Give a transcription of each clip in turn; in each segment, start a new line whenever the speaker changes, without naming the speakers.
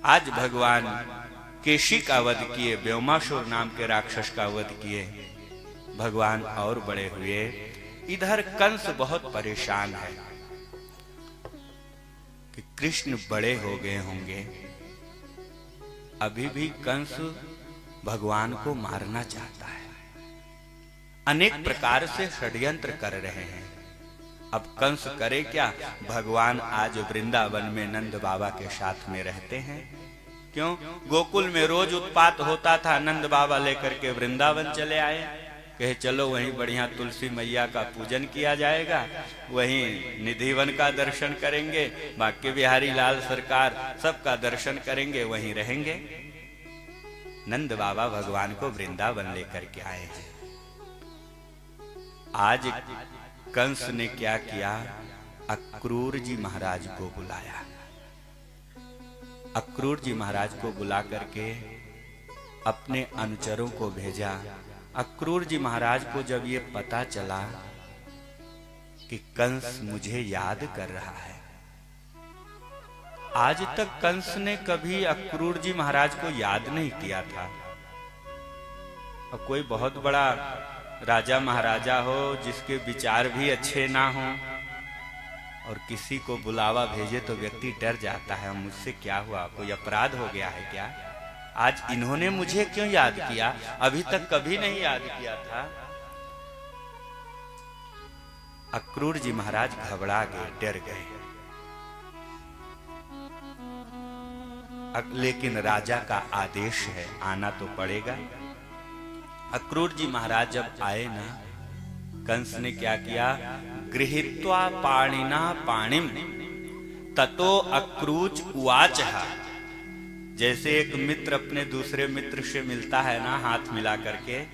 आज भगवान केशी का वध किए, व्योमासुर नाम के राक्षस का वध किए, भगवान और बड़े हुए। इधर कंस बहुत परेशान है कि कृष्ण बड़े हो गए होंगे, अभी भी कंस भगवान को मारना चाहता है, अनेक प्रकार से षड्यंत्र कर रहे हैं। अब कंस करे क्या? भगवान आज वृंदावन में नंद बाबा के साथ में रहते हैं। क्यों? गोकुल में रोज उत्पात होता था, नंद बाबा लेकर के वृंदावन चले आए, कहे चलो वहीं बढ़िया तुलसी मैया का पूजन किया जाएगा, वहीं निधिवन का दर्शन करेंगे, बाकी बिहारी लाल सरकार सबका दर्शन करेंगे, वहीं रहेंगे। नंद बाबा भगवान को वृंदावन लेकर के आए हैं। आज कंस ने क्या किया? अक्रूर जी महाराज को बुलाया। अक्रूर जी महाराज को बुला करके अपने अनुचरों को भेजा। अक्रूर जी महाराज को जब ये पता चला कि कंस मुझे याद कर रहा है, आज तक कंस ने कभी अक्रूर जी महाराज को याद नहीं किया था। अब कोई बहुत बड़ा राजा महाराजा हो जिसके विचार भी अच्छे ना हो और किसी को बुलावा भेजे तो व्यक्ति डर जाता है, मुझसे क्या हुआ, कोई अपराध हो गया है क्या? आज इन्होंने मुझे क्यों याद किया? अभी तक कभी नहीं याद किया था। अक्रूर जी महाराज घबरा गए, डर गए। लेकिन राजा का आदेश है, आना तो पड़ेगा। अक्रूर जी महाराज जब आए ना, कंस ने क्या किया? गृहीत्वा पाणिना पाणिम ततो अक्रूच उवाचः। जैसे एक मित्र अपने दूसरे मित्र से मिलता है ना, हाथ मिला करके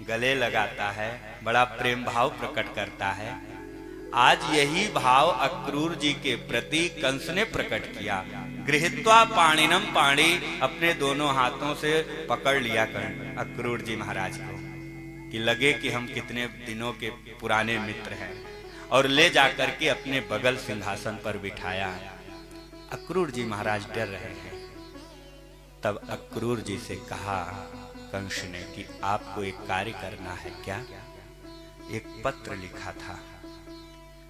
गले लगाता है, बड़ा प्रेम भाव प्रकट करता है, आज यही भाव अक्रूर जी के प्रति कंस ने प्रकट किया। गृहीत्वा पाणिनम पाणी, अपने दोनों हाथों से पकड़ लिया अक्रूर जी महाराज को कि लगे कि हम कितने दिनों के पुराने मित्र हैं, और ले जाकर के अपने बगल सिंहासन पर बिठाया। अक्रूर जी महाराज डर रहे हैं। तब अक्रूर जी से कहा कंस ने कि आपको एक कार्य करना है क्या? एक पत्र लिखा था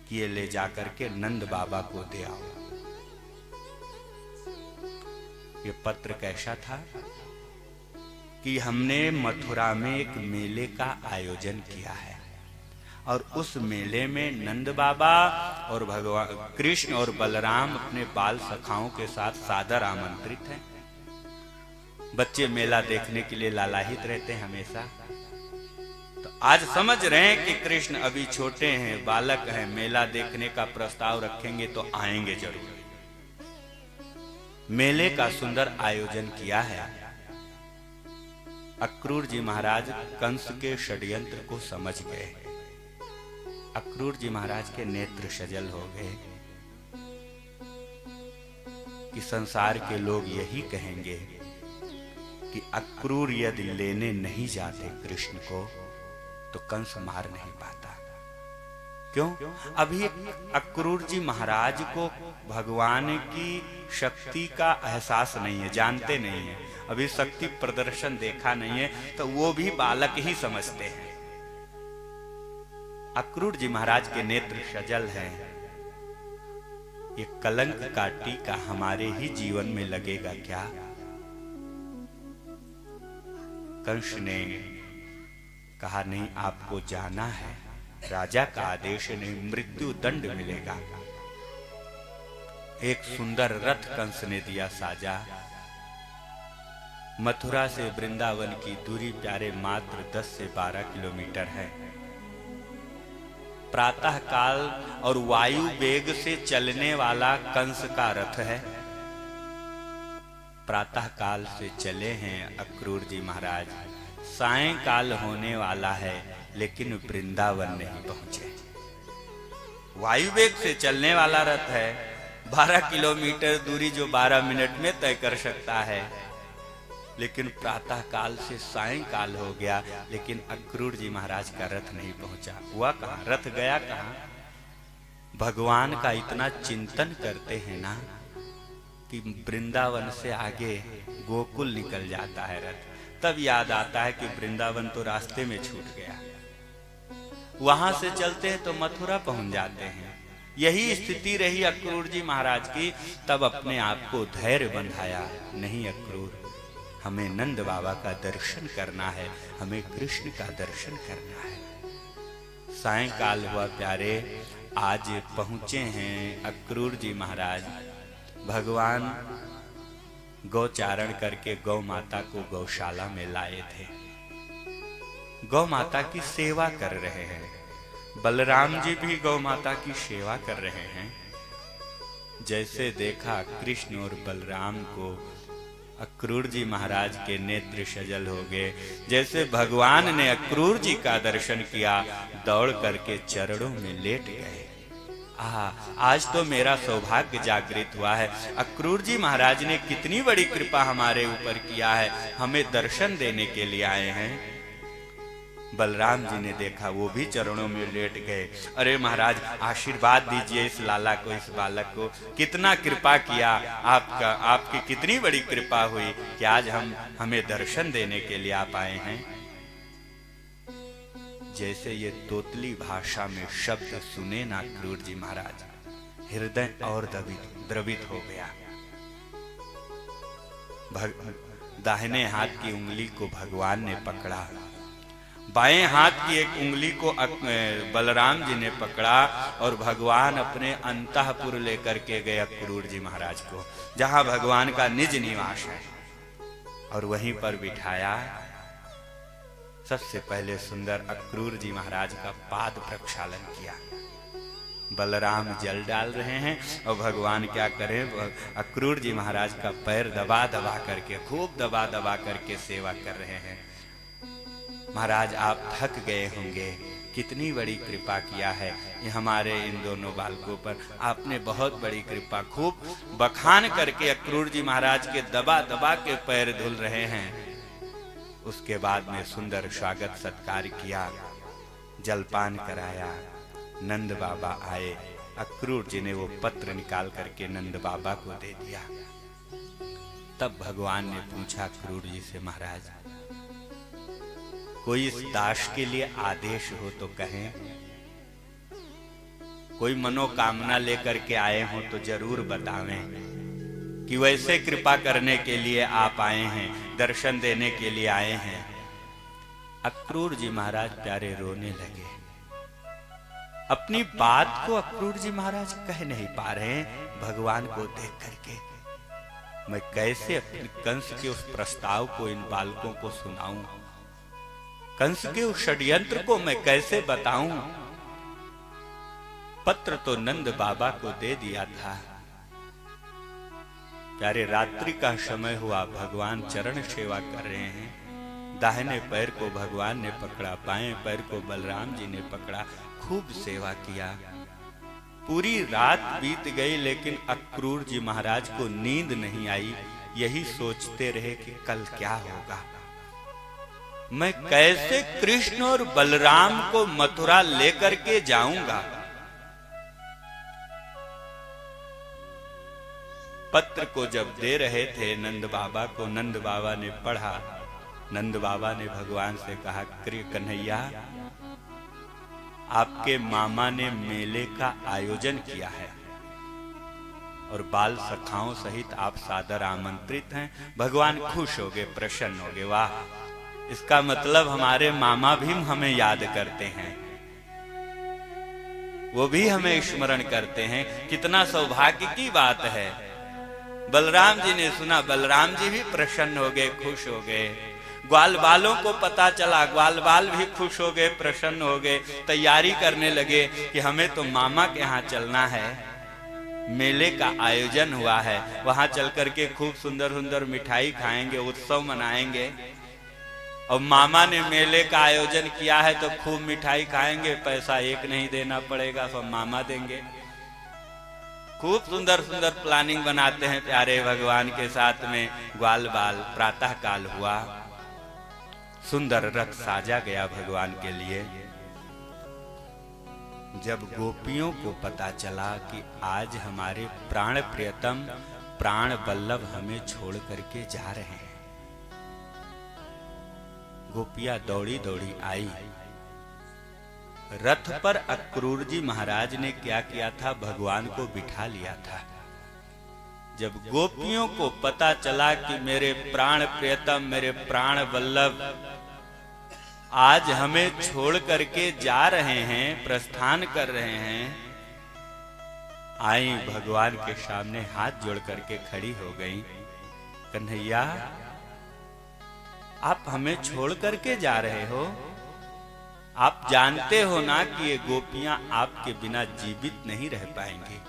कि ये ले जाकर के नंद बाबा को दे आओ। ये पत्र कैसा था कि हमने मथुरा में एक मेले का आयोजन किया है, और उस मेले में नंद बाबा और भगवान कृष्ण और बलराम अपने बाल सखाओं के साथ सादर आमंत्रित हैं। बच्चे मेला देखने के लिए लालायित रहते हैं हमेशा। तो आज समझ रहे हैं कि कृष्ण अभी छोटे हैं, बालक हैं, मेला देखने का प्रस्ताव रखेंगे तो आएंगे जरूर। मेले का सुंदर आयोजन किया है। अक्रूर जी महाराज कंस के षड्यंत्र को समझ गए। अक्रूर जी महाराज के नेत्र सजल हो गए कि संसार के लोग यही कहेंगे कि अक्रूर यदि लेने नहीं जाते कृष्ण को तो कंस मार नहीं पाता। क्यों? अभी अक्रूर जी महाराज को भगवान की शक्ति का एहसास नहीं है, जानते नहीं है, अभी शक्ति प्रदर्शन देखा नहीं है, तो वो भी बालक ही समझते हैं। अक्रूर जी महाराज के नेत्र सजल हैं। ये कलंक का टीका हमारे ही जीवन में लगेगा क्या? कंस ने कहा नहीं, आपको जाना है, राजा का आदेश नहीं, मृत्यु दंड मिलेगा। एक सुंदर रथ कंस ने दिया साजा। मथुरा से वृंदावन की दूरी प्यारे मात्र 10 से 12 किलोमीटर है। प्रातः काल और वायु वेग से चलने वाला कंस का रथ है। प्रातः काल से चले हैं अक्रूर जी महाराज, सायंकाल होने वाला है लेकिन वृंदावन नहीं पहुंचे। वायु वेग से चलने वाला रथ है, 12 किलोमीटर दूरी जो 12 मिनट में तय कर सकता है, लेकिन प्रातः काल से सायंकाल हो गया, लेकिन अक्रूर जी महाराज का रथ नहीं पहुंचा। हुआ कहां? रथ गया कहां? भगवान का इतना चिंतन करते हैं ना कि वृंदावन से आगे गोकुल निकल जाता है रथ, तब याद आता है कि वृंदावन तो रास्ते में छूट गया। वहां से चलते हैं तो मथुरा पहुंच जाते हैं। यही स्थिति रही अक्रूर जी महाराज की। तब अपने आप को धैर्य बंधाया, नहीं अक्रूर, हमें नंद बाबा का दर्शन करना है, हमें कृष्ण का दर्शन करना है। सायंकाल हुआ प्यारे, आज पहुंचे हैं अक्रूर जी महाराज। भगवान गौचारण करके गौ माता को गौशाला में लाए थे, गौ माता की सेवा कर रहे हैं। बलराम जी भी गौ माता की सेवा कर रहे हैं। जैसे देखा कृष्ण और बलराम को, अक्रूर जी महाराज के नेत्र सजल हो गए। जैसे भगवान ने अक्रूर जी का दर्शन किया, दौड़ करके चरणों में लेट गए। आज तो मेरा सौभाग्य जागृत हुआ है। अक्रूर जी महाराज ने कितनी बड़ी कृपा हमारे ऊपर किया है, हमें दर्शन देने के लिए आए हैं। बलराम जी ने देखा, वो भी चरणों में लेट गए। अरे महाराज, आशीर्वाद दीजिए इस लाला को, इस बालक को, कितना कृपा किया आपका, आपकी कितनी बड़ी कृपा हुई कि आज हमें दर्शन देने के लिए आप आए हैं। जैसे ये तोतली भाषा में शब्द सुने ना अक्रूर जी महाराज, हृदय और द्रवित हो गया। दाहिने हाथ की उंगली को भगवान ने पकड़ा, बाएं हाथ की एक उंगली को बलराम जी ने पकड़ा और भगवान अपने अंतःपुर लेकर के गए अक्रूर जी महाराज को, जहां भगवान का निज निवास है, और वहीं पर बिठाया। सबसे पहले सुंदर अक्रूर जी महाराज का पाद प्रक्षालन किया। बलराम जल डाल रहे हैं और भगवान क्या करें, अक्रूर जी महाराज का पैर दबा दबा करके, खूब दबा दबा करके सेवा कर रहे हैं। महाराज आप थक गए होंगे, कितनी बड़ी कृपा किया है ये हमारे इन दोनों बालकों पर, आपने बहुत बड़ी कृपा। खूब बखान करके अक्रूर जी महाराज के दबा दबा के पैर धुल रहे हैं। उसके बाद में सुंदर स्वागत सत्कार किया, जलपान कराया। नंद बाबा आए, अक्रूर जी ने वो पत्र निकाल करके नंद बाबा को दे दिया। तब भगवान ने पूछा अक्रूर जी से, महाराज कोई इस दास के लिए आदेश हो तो कहें, कोई मनोकामना लेकर के आए हो तो जरूर बतावें कि वैसे कृपा करने के लिए आप आए हैं, दर्शन देने के लिए आए हैं। अक्रूर जी महाराज प्यारे रोने लगे। अपनी बात को अक्रूर जी महाराज कह नहीं पा रहे हैं भगवान को देख करके। मैं कैसे अपने कंस के उस प्रस्ताव को इन बालकों को सुनाऊं, कंस के उस षड्यंत्र को मैं कैसे बताऊं। पत्र तो नंद बाबा को दे दिया था। प्यारे रात्रि का समय हुआ, भगवान चरण सेवा कर रहे हैं। दाहिने पैर को भगवान ने पकड़ा, बाएं पैर को बलराम जी ने पकड़ा, खूब सेवा किया। पूरी रात बीत गई लेकिन अक्रूर जी महाराज को नींद नहीं आई। यही सोचते रहे कि कल क्या होगा, मैं कैसे कृष्ण और बलराम को मथुरा लेकर के जाऊंगा। पत्र को जब दे रहे थे नंद बाबा को, नंद बाबा ने पढ़ा। नंद बाबा ने भगवान से कहा, कन्हैया आपके मामा ने मेले का आयोजन किया है और बाल सखाओं सहित आप सादर आमंत्रित हैं। भगवान खुश हो गए, प्रसन्न हो गए। वाह, इसका मतलब हमारे मामा भी हमें याद करते हैं, वो भी हमें स्मरण करते हैं। कितना सौभाग्य की बात है। बलराम जी ने सुना, बलराम जी भी प्रसन्न हो गए, खुश हो गए। ग्वाल बालों को पता चला, ग्वाल बाल भी खुश हो गए, प्रसन्न हो गए। तैयारी करने लगे कि हमें तो मामा के यहाँ चलना है, मेले का आयोजन हुआ है, वहां चल करके खूब सुंदर सुंदर मिठाई खाएंगे, उत्सव मनाएंगे। और मामा ने मेले का आयोजन किया है तो खूब मिठाई खाएंगे, पैसा एक नहीं देना पड़ेगा, सब मामा देंगे। खूब सुंदर सुंदर प्लानिंग बनाते हैं प्यारे भगवान के साथ में। ग्वाल बाल, प्रातः काल हुआ, सुंदर रथ साजा गया भगवान के लिए। जब गोपियों को पता चला कि आज हमारे प्राण प्रियतम प्राण वल्लभ हमें छोड़ करके जा रहे हैं। गोपियां दौड़ी दौड़ी आई। रथ पर अक्रूर जी महाराज ने क्या किया था, भगवान को बिठा लिया था। जब गोपियों को पता चला कि मेरे प्राण प्रियतम, मेरे प्राण वल्लभ आज हमें छोड़ करके जा रहे हैं, प्रस्थान कर रहे हैं, आई भगवान के सामने हाथ जोड़ करके खड़ी हो गई। कन्हैया, आप हमें छोड़ करके जा रहे हो? आप जानते हो ना कि ये गोपियां आपके बिना जीवित नहीं रह पाएंगी।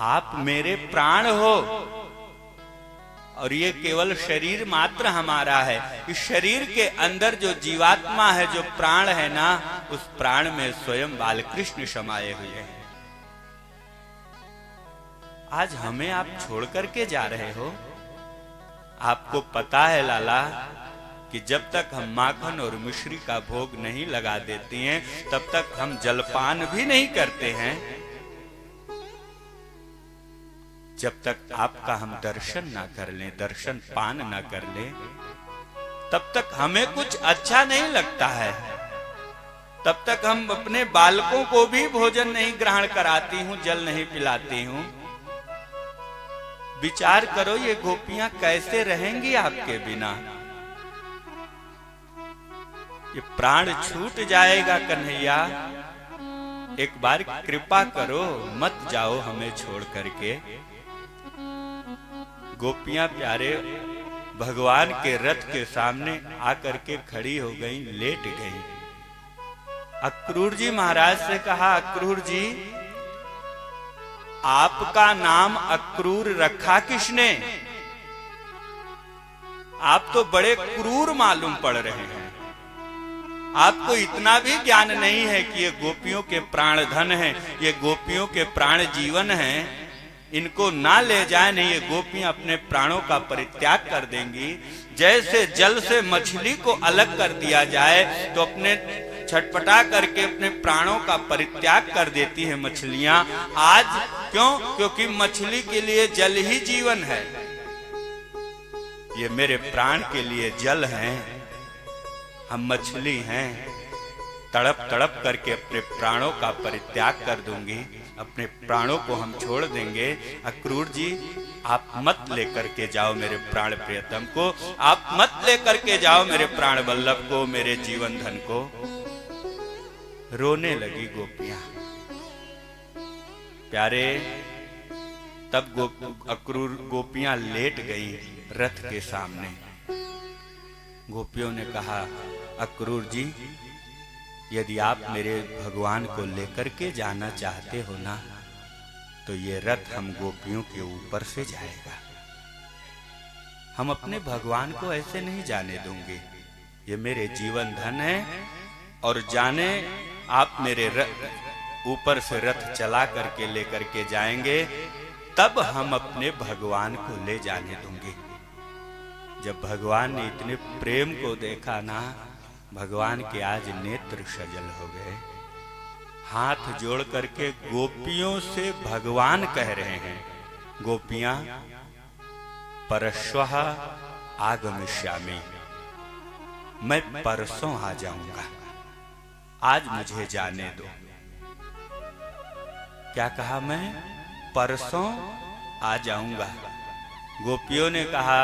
आप मेरे प्राण हो और ये केवल शरीर मात्र हमारा है। इस शरीर के अंदर जो जीवात्मा है, जो प्राण है ना, उस प्राण में स्वयं बालकृष्ण समाये हुए हैं। आज हमें आप छोड़ करके जा रहे हो? आपको पता है लाला कि जब तक हम माखन और मिश्री का भोग नहीं लगा देती हैं, तब तक हम जलपान भी नहीं करते हैं। जब तक आपका हम दर्शन ना कर लें, दर्शन पान ना कर लें, तब तक हमें कुछ अच्छा नहीं लगता है। तब तक हम अपने बालकों को भी भोजन नहीं ग्रहण कराती हूं, जल नहीं पिलाती हूं। विचार करो, ये गोपियां कैसे रहेंगी आपके बिना? ये प्राण छूट जाएगा। कन्हैया, एक बार कृपा करो, मत जाओ हमें छोड़ करके। गोपियां प्यारे भगवान के रथ के सामने आकर के खड़ी हो गई, लेट गई। अक्रूर जी महाराज से कहा, अक्रूर जी, आपका नाम अक्रूर रखा किसने? आप तो बड़े क्रूर मालूम पड़ रहे हैं। आपको इतना भी ज्ञान नहीं है कि ये गोपियों के प्राण धन हैं, ये गोपियों के प्राण जीवन हैं। इनको ना ले जाए, नहीं ये गोपियां अपने प्राणों का परित्याग कर देंगी। जैसे जल से मछली को अलग कर दिया जाए तो अपने छटपटा करके अपने प्राणों का परित्याग कर देती है मछलियां। आज क्यों? क्योंकि मछली के लिए जल ही जीवन है। ये मेरे प्राण के लिए जल हैं, हम मछली हैं। तड़प तड़प करके अपने प्राणों का परित्याग कर दूंगी, अपने प्राणों को हम छोड़ देंगे। अक्रूर जी, आप मत लेकर के जाओ मेरे प्राण प्रियतम को, आप मत लेकर के जाओ मेरे प्राण वल्लभ को, मेरे जीवन धन को। रोने लगी गोपियां। प्यारे, तब अक्रूर गोपियां लेट गई रथ के सामने। गोपियों ने कहा, अक्रूर जी, यदि आप मेरे भगवान को लेकर के जाना चाहते हो ना, तो ये रथ हम गोपियों के ऊपर से जाएगा। हम अपने भगवान को ऐसे नहीं जाने दूंगे। ये मेरे जीवन धन है, और जाने आप मेरे ऊपर से रथ चला करके लेकर के जाएंगे, तब हम अपने भगवान को ले जाने दूंगे। जब भगवान ने इतने प्रेम को देखा ना, भगवान के आज नेत्र सजल हो गए। हाथ जोड़ करके गोपियों से भगवान कह रहे हैं, गोपियां, परश्वः आगमिष्यामि, मैं परसों आ जाऊंगा, आज मुझे जाने दो। क्या कहा? मैं परसों आ जाऊंगा। गोपियों ने कहा,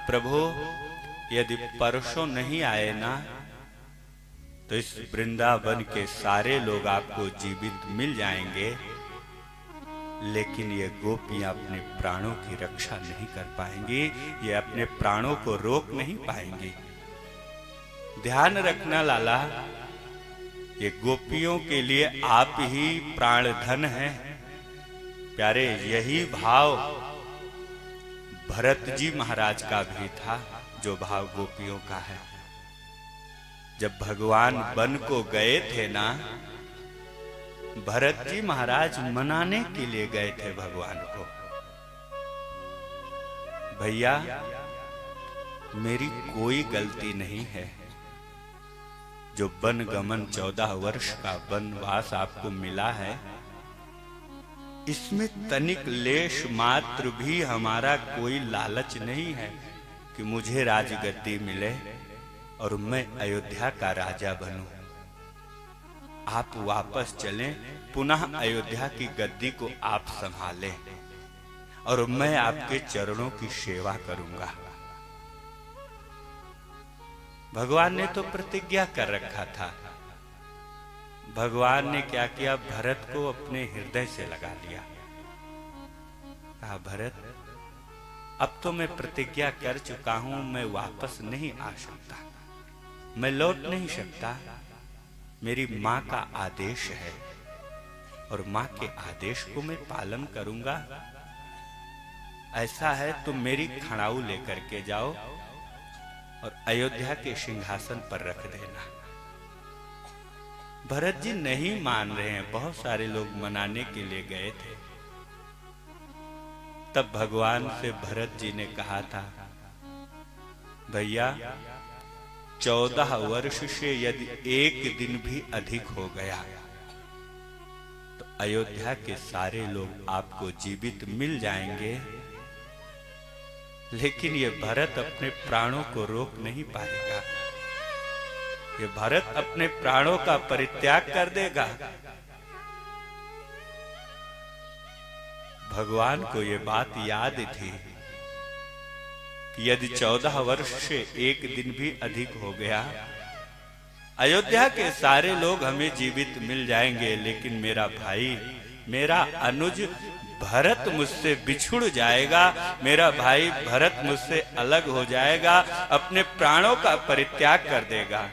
प्रभु, यदि परसों नहीं आए ना, तो इस वृंदावन के सारे लोग आपको जीवित मिल जाएंगे, लेकिन ये गोपियां अपने प्राणों की रक्षा नहीं कर पाएंगी, ये अपने प्राणों को रोक नहीं पाएंगी। ध्यान रखना लाला, ये गोपियों के लिए आप ही प्राण धन हैं। प्यारे, यही भाव भरत जी महाराज का भी था, जो भाव गोपियों का है। जब भगवान वन को गए थे ना, भरत जी महाराज मनाने के लिए गए थे भगवान को, भैया मेरी कोई गलती नहीं है, जो वन गमन 14 वर्ष का वनवास आपको मिला है, इसमें तनिक लेश मात्र भी हमारा कोई लालच नहीं है कि मुझे राजगद्दी मिले और मैं अयोध्या का राजा बनूं। आप वापस चलें, पुनः अयोध्या की गद्दी को आप संभालें और मैं आपके चरणों की सेवा करूंगा। भगवान ने तो प्रतिज्ञा कर रखा था। भगवान ने क्या किया, भरत को अपने हृदय से लगा लिया। कहा, भरत, अब तो मैं प्रतिज्ञा कर चुका हूं, मैं वापस नहीं आ सकता, मैं लौट नहीं सकता। मेरी मां का आदेश है और मां के आदेश को मैं पालन करूंगा। ऐसा है, तुम मेरी खड़ाऊ लेकर के जाओ और अयोध्या के सिंहासन पर रख देना। भरत जी नहीं मान रहे हैं, बहुत सारे लोग मनाने के लिए गए थे। तब भगवान से भरत जी ने कहा था, भैया 14 वर्ष से यदि एक दिन भी अधिक हो गया तो अयोध्या के सारे लोग आपको जीवित मिल जाएंगे, लेकिन ये भरत अपने प्राणों को रोक नहीं पाएगा। ये भरत अपने प्राणों का परित्याग कर देगा। भगवान को ये बात याद थी कि यदि 14 वर्ष से एक दिन भी अधिक हो गया, अयोध्या के सारे लोग हमें जीवित मिल जाएंगे, लेकिन मेरा भाई, मेरा अनुज भरत मुझसे बिछुड़ जाएगा, मेरा भाई भरत मुझसे अलग हो जाएगा, अपने प्राणों का परित्याग कर देगा।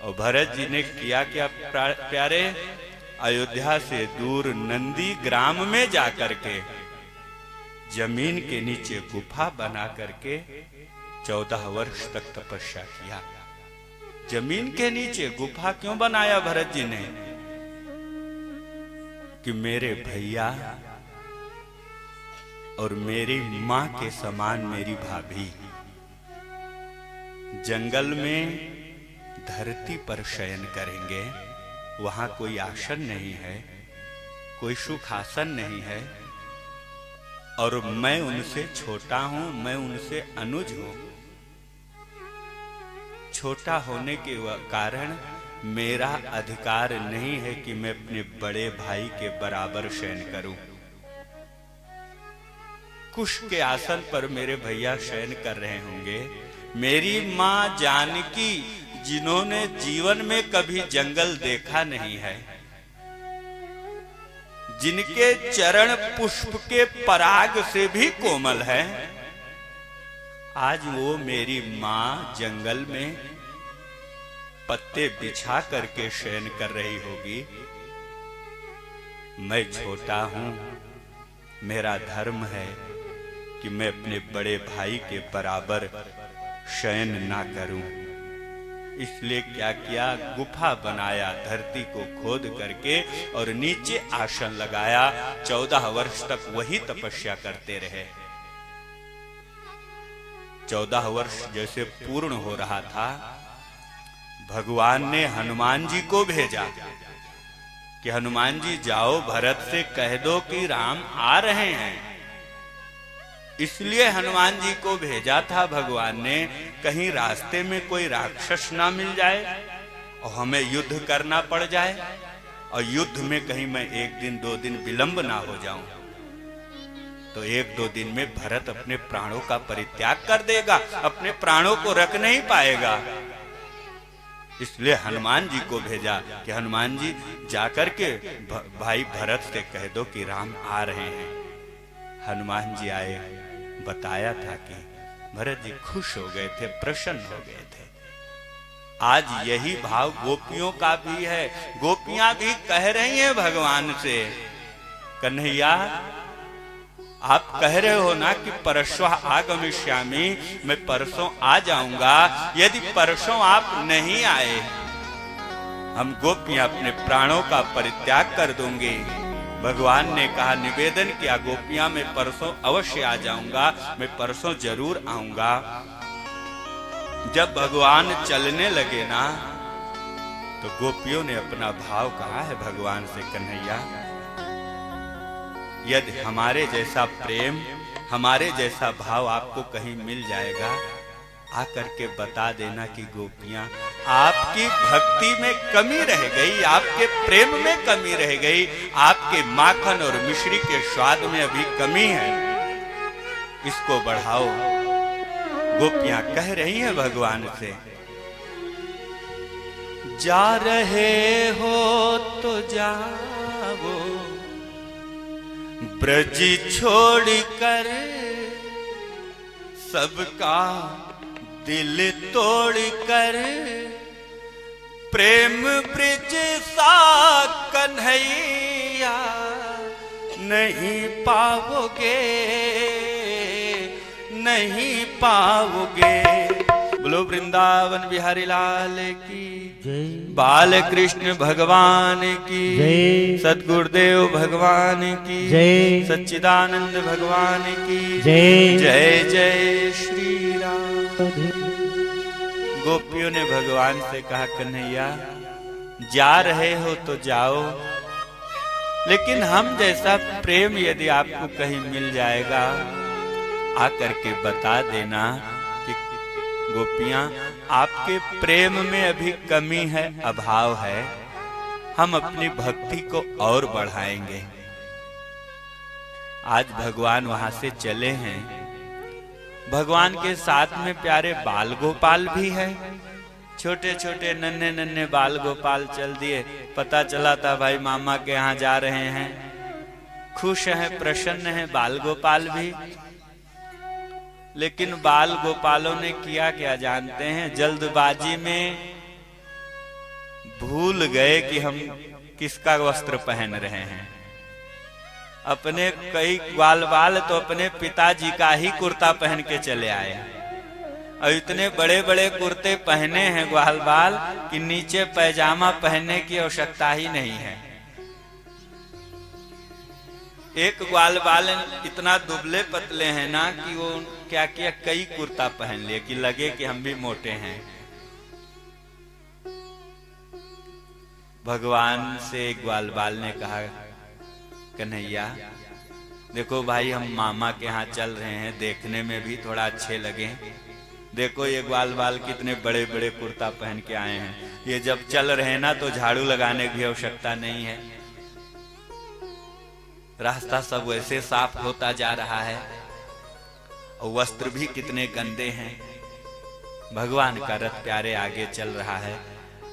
और भरत जी ने किया क्या प्यारे, अयोध्या से दूर नंदी ग्राम में जाकर के जमीन के नीचे गुफा बना करके 14 वर्ष तक तपस्या किया। जमीन के नीचे गुफा क्यों बनाया भरत जी ने? कि मेरे भैया और मेरी मां के समान मेरी भाभी जंगल में धरती पर शयन करेंगे। वहां कोई आसन नहीं है, कोई सुखासन नहीं है, और मैं उनसे छोटा हूं, मैं उनसे अनुज हूं। छोटा होने के कारण मेरा अधिकार नहीं है कि मैं अपने बड़े भाई के बराबर शयन करूं। कुश के आसन पर मेरे भैया शयन कर रहे होंगे। मेरी मां जानकी, जिन्होंने जीवन में कभी जंगल देखा नहीं है, जिनके चरण पुष्प के पराग से भी कोमल है, आज वो मेरी मां जंगल में पत्ते बिछा करके शयन कर रही होगी। मैं छोटा हूं, मेरा धर्म है कि मैं अपने बड़े भाई के बराबर शयन ना करूं। इसलिए क्या किया, गुफा बनाया धरती को खोद करके और नीचे आसन लगाया। 14 वर्ष तक वही तपस्या करते रहे। 14 वर्ष जैसे पूर्ण हो रहा था, भगवान ने हनुमान जी को भेजा कि हनुमान जी जाओ, भरत से कह दो कि राम आ रहे हैं। इसलिए हनुमान जी को भेजा था भगवान ने, कहीं रास्ते में कोई राक्षस ना मिल जाए और हमें युद्ध करना पड़ जाए, और युद्ध में कहीं मैं 1 दिन 2 दिन विलंब ना हो जाऊं, तो 1-2 दिन में भरत अपने प्राणों का परित्याग कर देगा, अपने प्राणों को रख नहीं पाएगा। इसलिए हनुमान जी को भेजा कि हनुमान जी जाकर के भाई भरत से कह दो कि राम आ रहे हैं। हनुमान जी आए, बताया था कि भरत जी खुश हो गए थे, प्रसन्न हो गए थे। आज यही भाव गोपियों का भी है। गोपियां भी कह रही हैं भगवान से, कन्हैया आप कह रहे हो ना कि परसों आगमिष्यामि, मैं परसों आ जाऊंगा। यदि परसों आप नहीं आए, हम गोपियां अपने प्राणों का परित्याग कर दूंगी। भगवान ने कहा, निवेदन किया, गोपियां मैं परसों अवश्य आ जाऊंगा, मैं परसों जरूर आऊंगा। जब भगवान चलने लगे ना, तो गोपियों ने अपना भाव कहा है भगवान से, कन्हैया यदि हमारे जैसा प्रेम, हमारे जैसा भाव आपको कहीं मिल जाएगा, आकर के बता देना कि गोपियां, आपकी भक्ति में कमी रह गई, आपके प्रेम में कमी रह गई, आपके माखन और मिश्री के स्वाद में अभी कमी है, इसको बढ़ाओ। गोपियां कह रही हैं भगवान से, जा रहे हो तो जाओ, ब्रज छोड़कर सबका दिल तोड़कर, प्रेम ब्रिज सा कन्हैया नहीं पाओगे, नहीं पाओगे। बोलो वृंदावन बिहारी लाल की जय, बाल कृष्ण भगवान की जय, सद्गुरुदेव भगवान की जय, सच्चिदानंद भगवान की जय, जय जय श्री राम। गोपियों ने भगवान से कहा, कन्हैया जा रहे हो तो जाओ, लेकिन हम जैसा प्रेम यदि आपको कहीं मिल जाएगा, आकर के बता देना कि गोपियां, आपके प्रेम में अभी कमी है, अभाव है, हम अपनी भक्ति को और बढ़ाएंगे। आज भगवान वहां से चले हैं, भगवान के साथ में प्यारे बाल गोपाल भी है, छोटे छोटे नन्हे नन्हे बाल गोपाल चल दिए। पता चला था भाई मामा के यहाँ जा रहे हैं, खुश हैं, प्रसन्न हैं बाल गोपाल भी। लेकिन बाल गोपालों ने किया क्या जानते हैं? जल्दबाजी में भूल गए कि हम किसका वस्त्र पहन रहे हैं। अपने कई ग्वाल तो अपने पिताजी का ही कुर्ता पहन के चले आए, और इतने बड़े बड़े कुर्ते पहने हैं ग्वाल बाल कि नीचे पैजामा पहनने की आवश्यकता ही नहीं है। एक ग्वाल बाल इतना दुबले पतले हैं ना कि वो क्या किया, कई कुर्ता पहन लिए कि लगे कि हम भी मोटे हैं। भगवान से एक ग्वाल बाल ने कहा, कन्हैया देखो भाई, हम मामा के यहाँ चल रहे हैं, देखने में भी थोड़ा अच्छे लगे। देखो ये ग्वाल बाल कितने बड़े बड़े कुर्ता पहन के आए हैं, ये जब चल रहे हैं ना तो झाड़ू लगाने की आवश्यकता नहीं है, रास्ता सब वैसे साफ होता जा रहा है, और वस्त्र भी कितने गंदे हैं। भगवान का रथ प्यारे आगे चल रहा है।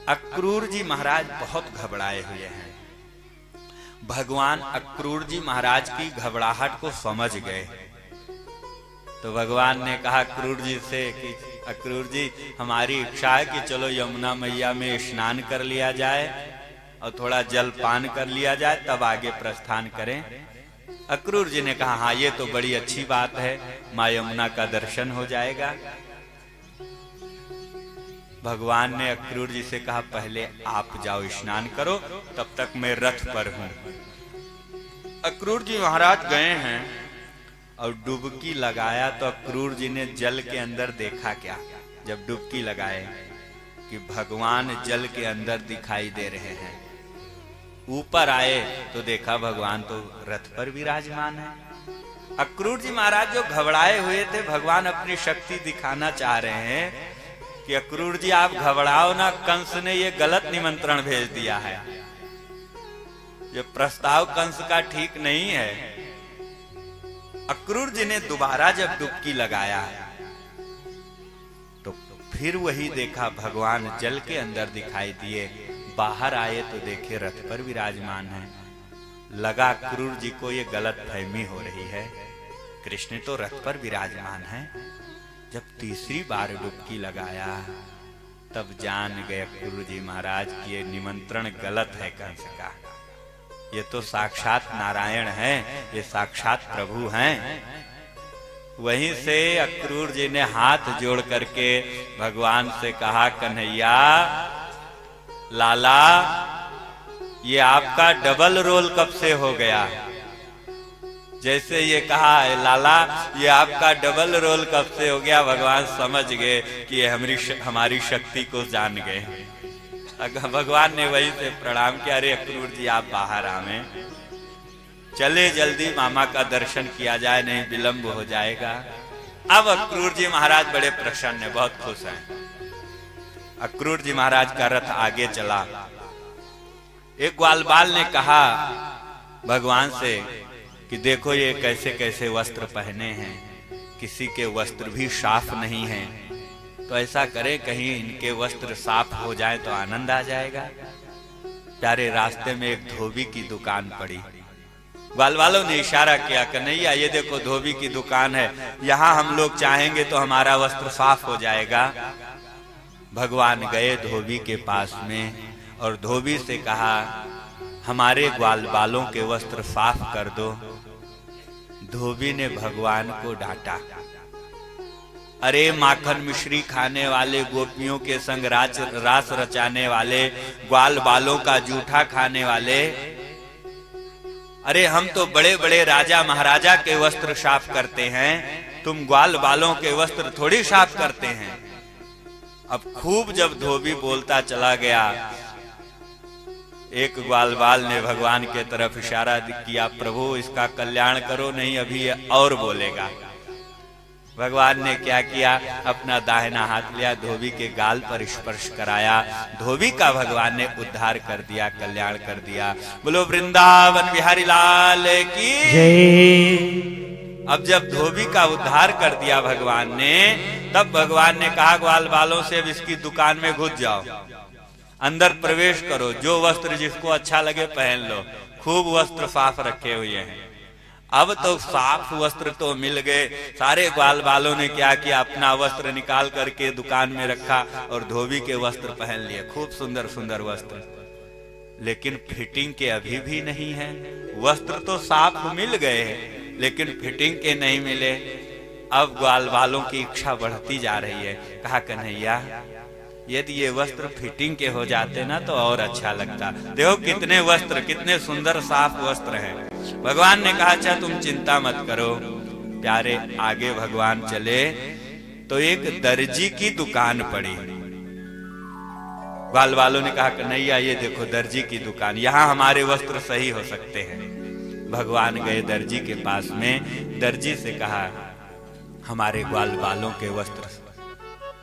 अक्रूर जी महाराज बहुत घबराए हुए हैं। भगवान अक्रूर जी महाराज की घबराहट को समझ गए, तो भगवान ने कहा अक्रूर जी से कि अक्रूर जी, हमारी इच्छा है कि चलो यमुना मैया में स्नान कर लिया जाए और थोड़ा जल पान कर लिया जाए, तब आगे प्रस्थान करें। अक्रूर जी ने कहा, हाँ ये तो बड़ी अच्छी बात है, माँ यमुना का दर्शन हो जाएगा। भगवान ने अक्रूर जी से कहा, पहले आप जाओ स्नान करो, तब तक मैं रथ पर हूं। अक्रूर जी महाराज गए हैं और डुबकी लगाया, तो अक्रूर जी ने जल के अंदर देखा क्या, जब डुबकी लगाए कि भगवान जल के अंदर दिखाई दे रहे हैं। ऊपर आए तो देखा भगवान तो रथ पर विराजमान है। अक्रूर जी महाराज जो घबराए हुए थे, भगवान अपनी शक्ति दिखाना चाह रहे हैं कि अक्रूर जी आप घबराओ ना, कंस ने ये गलत निमंत्रण भेज दिया है, ये प्रस्ताव कंस का ठीक नहीं है। अक्रूर जी ने दोबारा जब डुबकी लगाया तो फिर वही देखा, भगवान जल के अंदर दिखाई दिए। बाहर आए तो देखे रथ पर विराजमान है। लगा अक्रूर जी को ये गलत फहमी हो रही है, कृष्ण तो रथ पर विराजमान है। जब तीसरी बार डुबकी लगाया तब जान गए अक्रूर जी महाराज कि ये निमंत्रण गलत है कंस का, ये तो साक्षात नारायण है, ये साक्षात प्रभु हैं। वहीं से अक्रूर जी ने हाथ जोड़ करके भगवान से कहा, कन्हैया लाला, ये आपका डबल रोल कब से हो गया? जैसे ये कहा है लाला, ये आपका डबल रोल कब से हो गया, भगवान समझ गए कि ये हमारी शक्ति को जान गए। भगवान ने वहीं से प्रणाम किया, अरे अक्रूर जी आप बाहर आवे, चले जल्दी मामा का दर्शन किया जाए, नहीं विलंब हो जाएगा। अब अक्रूर जी महाराज बड़े प्रसन्न हैं, बहुत खुश हैं। अक्रूर जी महाराज का रथ आगे चला। एक ग्वालबाल ने कहा भगवान से कि देखो ये कैसे कैसे वस्त्र पहने हैं, किसी के वस्त्र भी साफ नहीं हैं, तो ऐसा करें कहीं इनके वस्त्र साफ हो जाए तो आनंद आ जाएगा। प्यारे रास्ते में एक धोबी की दुकान पड़ी। ग्वालवालों ने इशारा किया कन्हैया ये देखो धोबी की दुकान है, यहाँ हम लोग चाहेंगे तो हमारा वस्त्र साफ हो जाएगा। भगवान गए धोबी के पास में और धोबी से कहा हमारे ग्वालबालों के वस्त्र साफ कर दो। धोबी ने भगवान को डांटा, अरे माखन मिश्री खाने वाले, गोपियों के संग रास रचाने वाले, ग्वाल बालों का जूठा खाने वाले, अरे हम तो बड़े बड़े राजा महाराजा के वस्त्र साफ करते हैं, तुम ग्वाल बालों के वस्त्र थोड़ी साफ करते हैं। अब खूब जब धोबी बोलता चला गया, एक ग्वालबाल ने भगवान के तरफ इशारा किया, प्रभु इसका कल्याण करो, नहीं अभी और बोलेगा। भगवान ने क्या किया, अपना दाहिना हाथ लिया, धोबी के गाल पर स्पर्श कराया, धोबी का भगवान ने उद्धार कर दिया, कल्याण कर दिया। बोलो वृंदावन बिहारी लाल की जय। अब जब धोबी का उद्धार कर दिया भगवान ने, तब भगवान ने कहा ग्वाल बालों से अब इसकी दुकान में घुस जाओ, अंदर प्रवेश करो, जो वस्त्र जिसको अच्छा लगे पहन लो, खूब वस्त्र साफ रखे हुए हैं। अब तो साफ वस्त्र तो मिल गए, सारे ग्वाल बालों ने क्या किया, अपना वस्त्र निकाल करके दुकान में रखा और धोबी के वस्त्र पहन लिए, खूब सुंदर सुंदर वस्त्र। लेकिन फिटिंग के अभी भी नहीं है। वस्त्र तो साफ मिल गए लेकिन फिटिंग के नहीं मिले। अब ग्वाल बालों की इच्छा बढ़ती जा रही है। कहा कन्हैया यदि ये वस्त्र फिटिंग के हो जाते ना तो और अच्छा लगता। देखो कितने वस्त्र, कितने सुंदर साफ वस्त्र हैं। भगवान ने कहा अच्छा तुम चिंता मत करो। प्यारे आगे भगवान चले तो एक दर्जी की दुकान पड़ी। ग्वाल वालों ने कहा कन्हैया ये देखो दर्जी की दुकान, यहाँ हमारे वस्त्र सही हो सकते हैं। भगवान गए दर्जी के पास में, दर्जी से कहा हमारे ग्वाल बालों के वस्त्र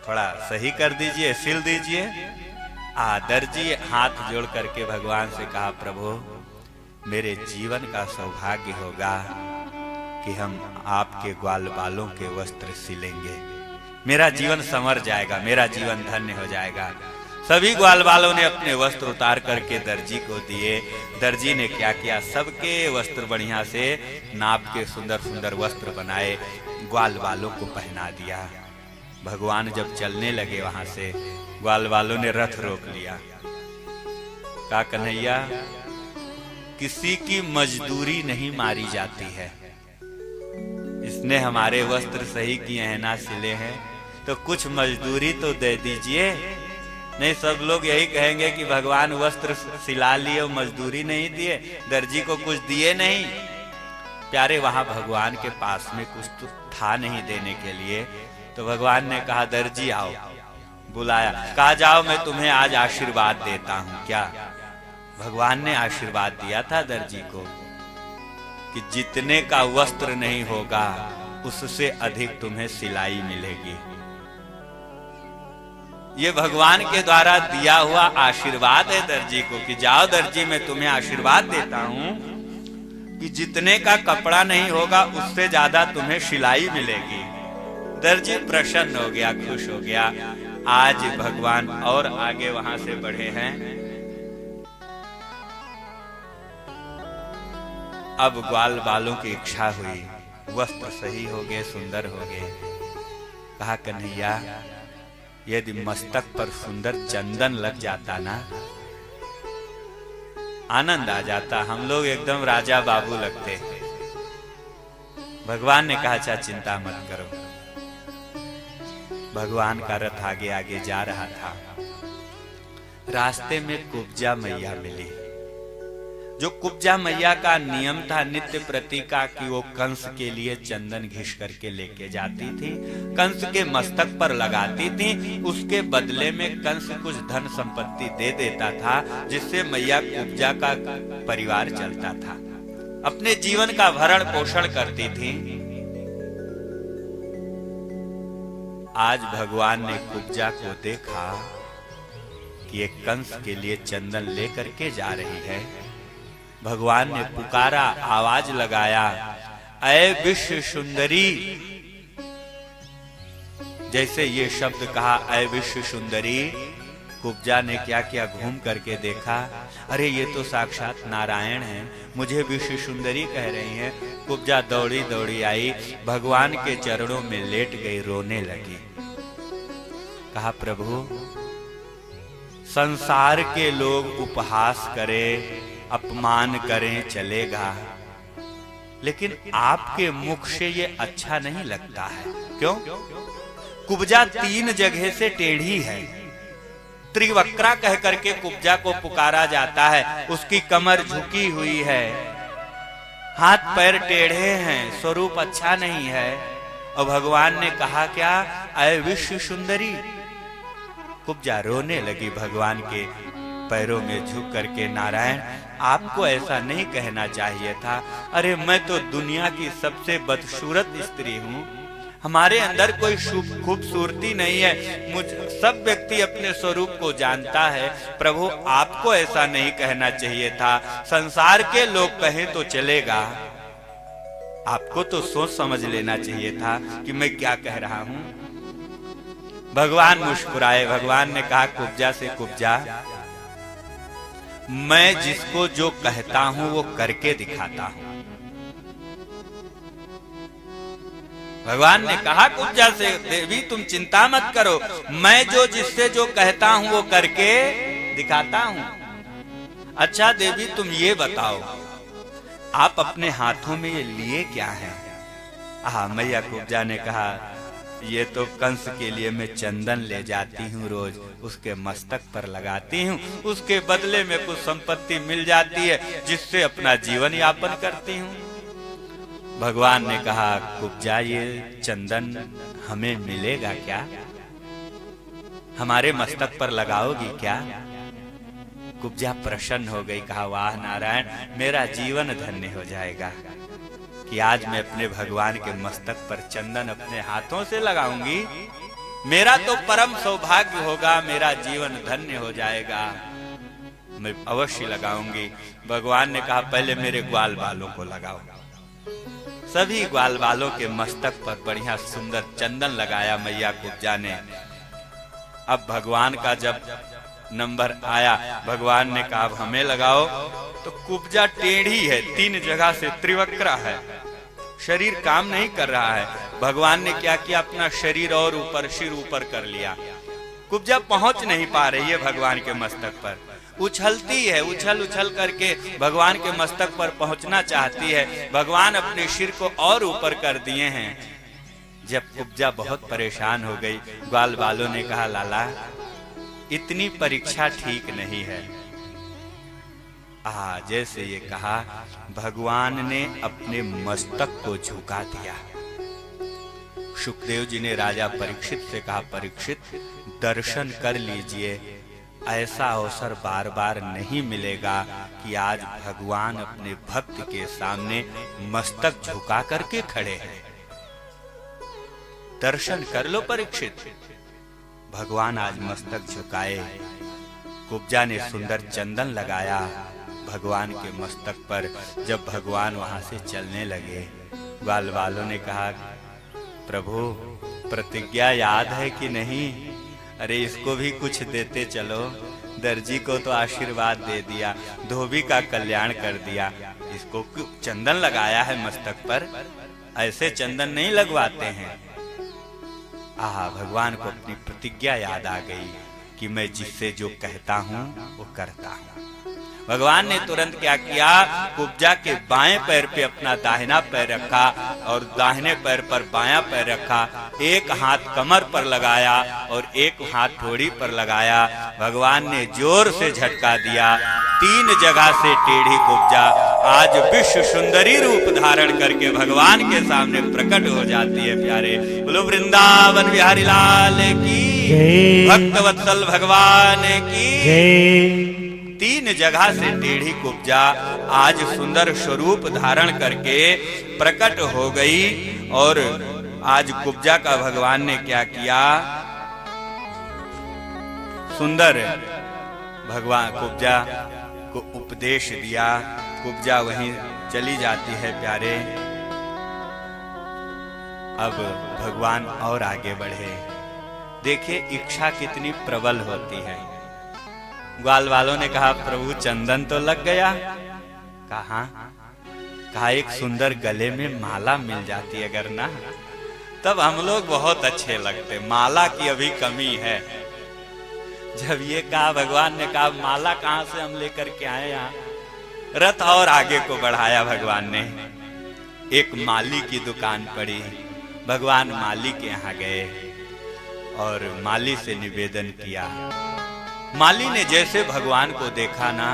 थोड़ा सही कर दीजिए, सिल दीजिए। दर्जी हाथ जोड़ करके भगवान से कहा प्रभु मेरे जीवन का सौभाग्य होगा कि हम आपके ग्वाल बालों के वस्त्र सिलेंगे, मेरा जीवन संवर जाएगा, मेरा जीवन धन्य हो जाएगा। सभी ग्वाल बालों ने अपने वस्त्र उतार करके दर्जी को दिए। दर्जी ने क्या किया, सबके वस्त्र बढ़िया से नाप के सुंदर सुंदर वस्त्र बनाए, ग्वाल बालों को पहना दिया। भगवान जब चलने लगे वहां से, ग्वाल बालों ने रथ रोक लिया। कहा कन्हैया किसी की मजदूरी नहीं मारी जाती है, इसने हमारे वस्त्र सही किए हैं ना, सिले हैं, तो कुछ मजदूरी तो दे दीजिए। नहीं सब लोग यही कहेंगे कि भगवान वस्त्र सिला लिए और मजदूरी नहीं दिए, दर्जी को कुछ दिए नहीं। प्यारे वहां भगवान के पास में कुछ तो था नहीं देने के लिए, तो भगवान ने कहा दर्जी आओ, बुलाया, कहा जाओ मैं तुम्हें आज आशीर्वाद देता हूं। क्या भगवान ने आशीर्वाद दिया था दर्जी को कि जितने का वस्त्र नहीं होगा उससे अधिक तुम्हें सिलाई मिलेगी। ये भगवान के द्वारा दिया हुआ आशीर्वाद है दर्जी को कि जाओ दर्जी मैं तुम्हें आशीर्वाद देता हूं कि जितने का कपड़ा नहीं होगा उससे ज्यादा तुम्हें सिलाई मिलेगी। दर्जी प्रसन्न हो गया, खुश हो गया। आज भगवान और आगे वहां से बढ़े हैं। अब ग्वाल बालों की इच्छा हुई, वस्त्र सही हो गए, सुंदर हो गए। कहा कन्हैया यदि मस्तक पर सुंदर चंदन लग जाता ना, आनंद आ जाता, हम लोग एकदम राजा बाबू लगते। भगवान ने कहा अच्छा चिंता मत करो। भगवान का रथ आगे आगे जा रहा था, रास्ते में कुब्जा मैया मिली। जो कुब्जा मैया का नियम था नित्य प्रति का कि वो कंस के लिए चंदन घिस करके लेके जाती थी, कंस के मस्तक पर लगाती थी, उसके बदले में कंस कुछ धन संपत्ति दे देता था जिससे मैया कुब्जा का परिवार चलता था। अपने जीवन का भरण पोषण करती थी। आज भगवान ने कुब्जा को देखा कि एक कंस के लिए चंदन लेकर के जा रही है। भगवान ने पुकारा, आवाज लगाया, ऐ विश्व सुंदरी। जैसे ये शब्द कहा, ऐ विश्व सुंदरी, कुब्जा ने क्या किया, घूम करके देखा, अरे ये तो साक्षात नारायण हैं, मुझे विश्व सुंदरी कह रही हैं। कुब्जा दौड़ी दौड़ी आई, भगवान के चरणों में लेट गई, रोने लगी। कहा, प्रभु, संसार के लोग उपहास करें, अपमान करें, चलेगा, लेकिन आपके मुख से ये अच्छा नहीं लगता है। क्यों? कुब्जा 3 जगह से टेढ़ी है। त्रिवक्रा कह करके कुब्जा को पुकारा जाता है। उसकी कमर झुकी हुई है, हाथ पैर टेढ़े हैं, स्वरूप अच्छा नहीं है। और भगवान ने कहा क्या, ऐ विश्व सुंदरी। कुब्जा रोने लगी भगवान के पैरों में झुक करके, नारायण, आपको ऐसा नहीं कहना चाहिए था। अरे मैं तो दुनिया की सबसे बदसूरत स्त्री हूँ, हमारे अंदर कोई खूबसूरती नहीं है, सब व्यक्ति अपने स्वरूप को जानता है। प्रभु, आपको ऐसा नहीं कहना चाहिए था। संसार के लोग कहें तो चलेगा, आपको तो सोच समझ लेना चाहिए था कि मैं क्या कह रहा हूं। भगवान मुस्कुराए। भगवान ने कहा कुब्जा से, कुब्जा, मैं जिसको जो कहता हूं वो करके दिखाता हूं। भगवान ने कहा कुब्जा से, देवी तुम चिंता मत करो, मैं जिससे जो कहता हूं वो करके दिखाता हूं। अच्छा देवी, तुम ये बताओ, आप अपने हाथों में ये लिए क्या है? मैया कुब्जा ने कहा, ये तो कंस के लिए मैं चंदन ले जाती हूँ, रोज उसके मस्तक पर लगाती हूँ, उसके बदले में कुछ संपत्ति मिल जाती है, जिससे अपना जीवन यापन करती हूँ। भगवान ने कहा, कुब्जा, ये चंदन हमें मिलेगा क्या? हमारे मस्तक पर लगाओगी क्या? कुब्जा प्रसन्न हो गई। कहा, वाह नारायण, मेरा जीवन धन्य हो जाएगा कि आज मैं अपने भगवान के मस्तक पर चंदन अपने हाथों से लगाऊंगी। मेरा तो परम सौभाग्य होगा, मेरा जीवन धन्य हो जाएगा, मैं अवश्य लगाऊंगी। भगवान ने कहा, पहले मेरे ग्वाल बालों को लगाओ। सभी ग्वाल बालों के मस्तक पर बढ़िया सुंदर चंदन लगाया मैया कुब्जा ने। अब भगवान का जब नंबर आया, भगवान ने कहा, अब हमें लगाओ। तो कुब्जा टेढ़ी है, 3 जगह से त्रिवक्रा है, शरीर काम नहीं कर रहा है। भगवान ने क्या किया, अपना शरीर और ऊपर, सिर ऊपर कर लिया। कुब्जा पहुंच नहीं पा रही है भगवान के मस्तक पर, उछलती है, उछल उछल करके भगवान के मस्तक पर पहुंचना चाहती है। भगवान अपने सिर को और ऊपर कर दिए हैं। जब कुब्जा बहुत परेशान हो गई, ग्वाल बालों ने कहा, लाला, इतनी परीक्षा ठीक नहीं है। जैसे ये कहा, भगवान ने अपने मस्तक को झुका दिया। सुखदेव जी ने राजा परीक्षित से कहा, परीक्षित, दर्शन कर लीजिए, ऐसा अवसर बार बार नहीं मिलेगा कि आज भगवान अपने भक्त के सामने मस्तक झुका करके खड़े हैं। दर्शन कर लो परीक्षित। भगवान आज मस्तक झुकाए। कुब्जा ने सुंदर चंदन लगाया भगवान के मस्तक पर। जब भगवान वहां से चलने लगे, ग्वाल वालों ने कहा, प्रभु, प्रतिज्ञा याद है कि नहीं? अरे इसको भी कुछ देते चलो। दर्जी को तो आशीर्वाद दे दिया, धोबी का कल्याण कर दिया, इसको चंदन लगाया है मस्तक पर, ऐसे चंदन नहीं लगवाते हैं। भगवान को अपनी प्रतिज्ञा याद आ गई कि मैं जिससे जो कहता हूं वो करता हूं। भगवान ने तुरंत क्या किया, कुब्जा के बाएं पैर पे अपना दाहिना पैर रखा और दाहिने पैर पर बायां पैर रखा। एक हाथ कमर पर लगाया और एक हाथ ठोड़ी पर लगाया। भगवान ने जोर से झटका दिया। 3 जगह से टेढ़ी कुब्जा आज विश्व सुंदरी रूप धारण करके भगवान के सामने प्रकट हो जाती है। प्यारे बोलो वृंदावन बिहारी लाल की, भक्त वत्सल भगवान की। तीन जगह से टेढ़ी कुब्जा आज सुंदर स्वरूप धारण करके प्रकट हो गई। और आज कुब्जा का भगवान ने क्या किया, सुंदर भगवान कुब्जा को उपदेश दिया। कुब्जा वहीं चली जाती है प्यारे। अब भगवान और आगे बढ़े। देखिए इच्छा कितनी प्रबल होती है। ग्वाल वालों ने कहा प्रभु चंदन तो लग गया। कहा एक सुंदर गले में माला मिल जाती अगर ना, तब हम लोग बहुत अच्छे लगते। माला की अभी कमी है। जब ये कहा भगवान ने कहा माला कहां से हम लेकर के आए यहाँ, रथ और आगे को बढ़ाया भगवान ने। एक माली की दुकान पड़ी। भगवान माली के यहाँ गए और माली से निवेदन किया। माली ने जैसे भगवान को देखा ना,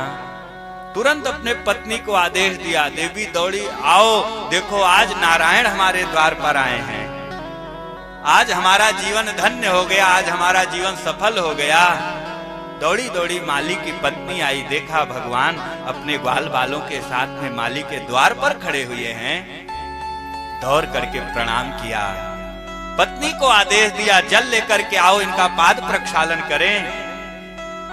तुरंत अपने पत्नी को आदेश दिया। देवी दौड़ी, आओ देखो आज नारायण हमारे द्वार पर आए हैं। आज हमारा जीवन धन्य हो गया, आज हमारा जीवन सफल हो गया। दौड़ी दौड़ी माली की पत्नी आई। देखा भगवान अपने ग्वाल बालों के साथ में माली के द्वार पर खड़े हुए हैं। दौड़ करके प्रणाम किया। पत्नी को आदेश दिया जल लेकर के आओ, इनका पाद प्रक्षालन करें।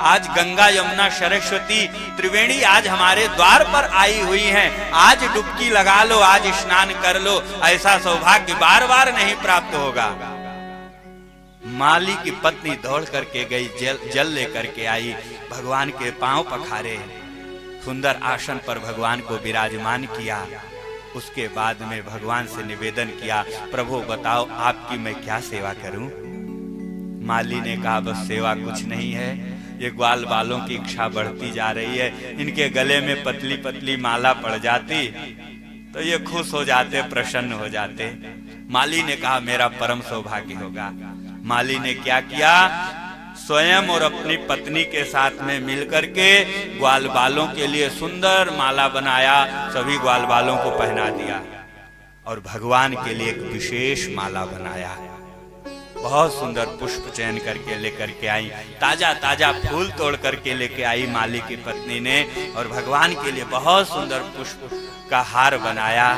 आज गंगा यमुना सरस्वती त्रिवेणी आज हमारे द्वार पर आई हुई हैं। आज डुबकी लगा लो, आज स्नान कर लो। ऐसा सौभाग्य बार बार नहीं प्राप्त होगा। माली की पत्नी दौड़ करके गई, जल लेकर के आई। भगवान के पांव पखारे, सुंदर आसन पर भगवान को विराजमान किया। उसके बाद में भगवान से निवेदन किया, प्रभु बताओ आपकी मैं क्या सेवा करूं। माली ने कहा बस सेवा कुछ नहीं है, ये ग्वाल बालों की इच्छा बढ़ती जा रही है। इनके गले में पतली पतली माला पड़ जाती तो ये खुश हो जाते, प्रसन्न हो जाते। माली ने कहा मेरा परम सौभाग्य होगा। माली ने क्या किया, स्वयं और अपनी पत्नी के साथ में मिलकर के ग्वाल बालों के लिए सुंदर माला बनाया, सभी ग्वाल बालों को पहना दिया और भगवान के लिए एक विशेष माला बनाया। बहुत सुंदर पुष्प चयन करके लेकर के आई, ताजा ताजा फूल तोड़ करके लेके आई माली की पत्नी ने और भगवान के लिए बहुत सुंदर पुष्प का हार बनाया,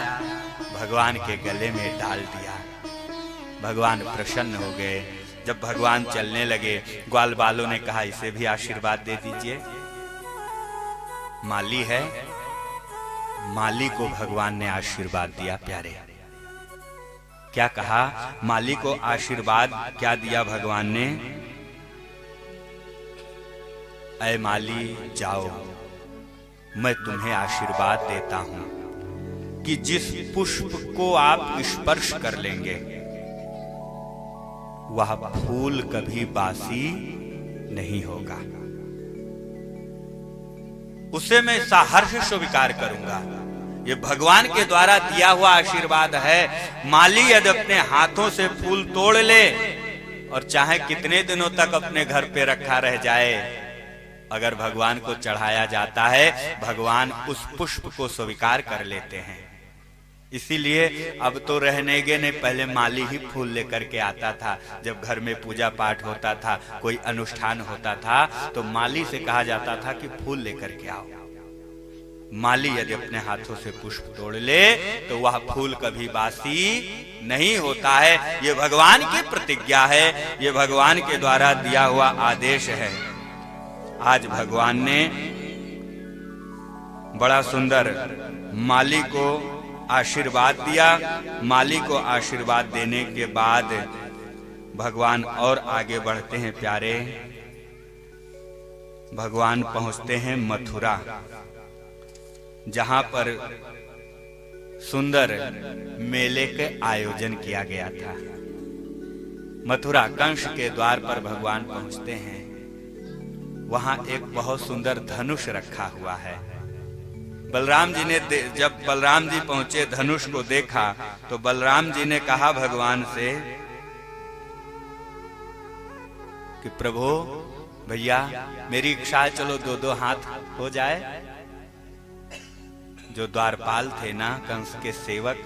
भगवान के गले में डाल दिया। भगवान प्रसन्न हो गए। जब भगवान चलने लगे, ग्वाल बालों ने कहा इसे भी आशीर्वाद दे दीजिए। माली है, माली को भगवान ने आशीर्वाद दिया। प्यारे क्या कहा, माली को आशीर्वाद क्या दिया भगवान ने, ऐ माली जाओ, मैं तुम्हें आशीर्वाद देता हूं कि जिस पुष्प को आप स्पर्श कर लेंगे वह फूल कभी बासी नहीं होगा, उसे मैं सहर्ष स्वीकार करूंगा। ये भगवान के द्वारा दिया हुआ आशीर्वाद है। माली यदि अपने हाथों से फूल तोड़ ले और चाहे कितने दिनों तक अपने घर पे रखा रह जाए, अगर भगवान को चढ़ाया जाता है भगवान उस पुष्प को स्वीकार कर लेते हैं। इसीलिए अब तो रहने के नहीं, पहले माली ही फूल लेकर के आता था। जब घर में पूजा पाठ होता था, कोई अनुष्ठान होता था तो माली से कहा जाता था कि फूल लेकर के आओ। माली यदि अपने हाथों से पुष्प तोड़ ले तो वह फूल कभी बासी नहीं होता है। ये भगवान की प्रतिज्ञा है, ये भगवान के द्वारा दिया हुआ आदेश है। आज भगवान ने बड़ा सुंदर माली को आशीर्वाद दिया। माली को आशीर्वाद देने के बाद भगवान और आगे बढ़ते हैं। प्यारे भगवान पहुंचते हैं मथुरा, जहां पर सुंदर मेले के आयोजन किया गया था। मथुरा कंस के द्वार पर भगवान पहुंचते हैं। वहां एक बहुत सुंदर धनुष रखा हुआ है। बलराम जी ने जब बलराम जी पहुंचे, धनुष को देखा तो बलराम जी ने कहा भगवान से कि प्रभु भैया मेरी इच्छा है, चलो दो दो हाथ हो जाए। जो द्वारपाल थे ना, कंस के सेवक,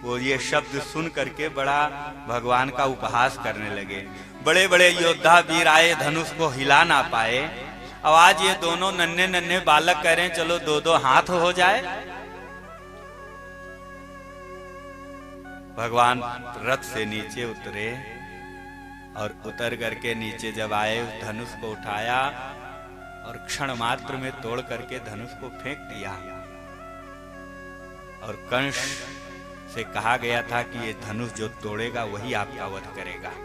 वो ये शब्द सुन करके बड़ा भगवान का उपहास करने लगे। बड़े बड़े योद्धा वीर आए, धनुष को हिला ना पाए। अब आज ये दोनों नन्हे नन्हे बालक कह रहे हैं चलो दो दो हाथ हो जाए। भगवान रथ से नीचे उतरे और उतर करके नीचे जब आए धनुष को उठाया और क्षण मात्र में तोड़ करके धनुष को फेंक दिया। और कंस से कहा गया था कि ये धनुष जो तोड़ेगा वही आपका वध करेगा।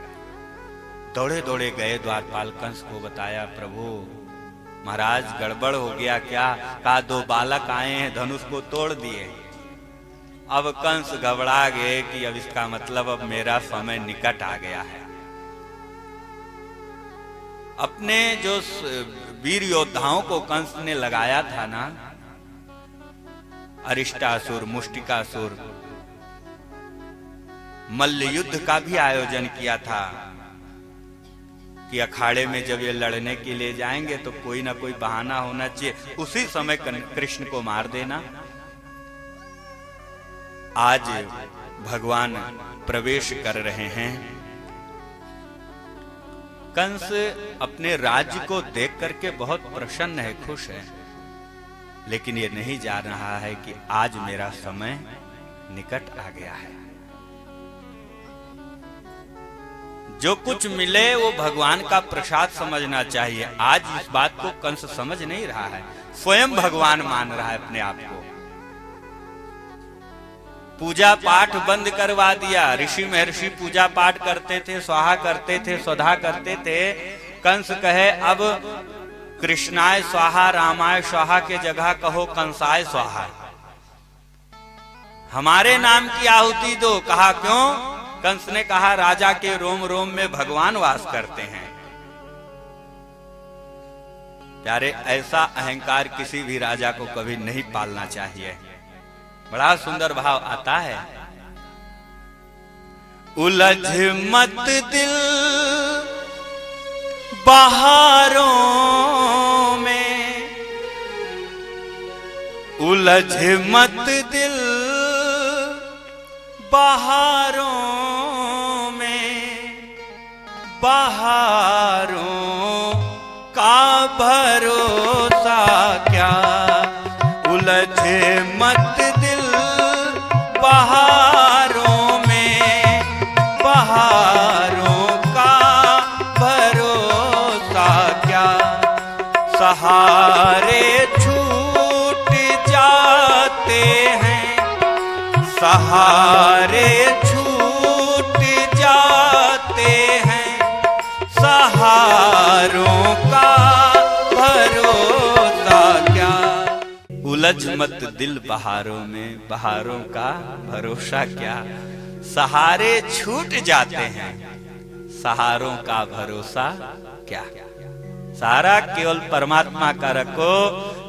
दौड़े दौड़े गए द्वारपाल, कंस को बताया प्रभु महाराज गड़बड़ हो गया क्या? कहा दो बालक आए हैं धनुष को तोड़ दिए। अब कंस घबरा गए कि अब इसका मतलब अब मेरा समय निकट आ गया है। अपने जो वीर योद्धाओं को कंस ने लगाया था ना, अरिष्टासुर, मुष्टिकासुर, मल्ल युद्ध का भी आयोजन किया था कि अखाड़े में जब ये लड़ने के लिए जाएंगे तो कोई ना कोई बहाना होना चाहिए, उसी समय कृष्ण को मार देना। आज भगवान प्रवेश कर रहे हैं। कंस अपने राज्य को देख करके बहुत प्रसन्न है, खुश है, लेकिन ये नहीं जान रहा है कि आज मेरा समय निकट आ गया है। जो कुछ मिले वो भगवान का प्रसाद समझना चाहिए। आज इस बात को कंस समझ नहीं रहा है, स्वयं भगवान मान रहा है अपने आप को। पूजा पाठ बंद करवा दिया। ऋषि महर्षि पूजा पाठ करते थे, स्वाहा करते थे, स्वधा करते थे। कंस कहे अब कृष्णाय स्वाहा रामाय स्वाहा के जगह कहो कंसाय स्वाहा, हमारे नाम की आहुति दो। कहा क्यों? कंस ने कहा राजा के रोम रोम में भगवान वास करते हैं। प्यारे, ऐसा अहंकार किसी भी राजा को कभी नहीं पालना चाहिए। बड़ा सुंदर भाव आता है, उलझ मत दिल बहारों में, उलझ मत दिल बहारों में, बहारों का भरोसा क्या, उलझ मत दिल बहारों में, बहारों का भरोसा क्या, सहारे छूट जाते हैं, सहारे छूट जाते हैं, सहारों का भरोसा क्या, उलझ मत दिल बहारों में, बहारों का भरोसा क्या, सहारे छूट जाते हैं, सहारों का भरोसा क्या। सहारा केवल परमात्मा का रखो,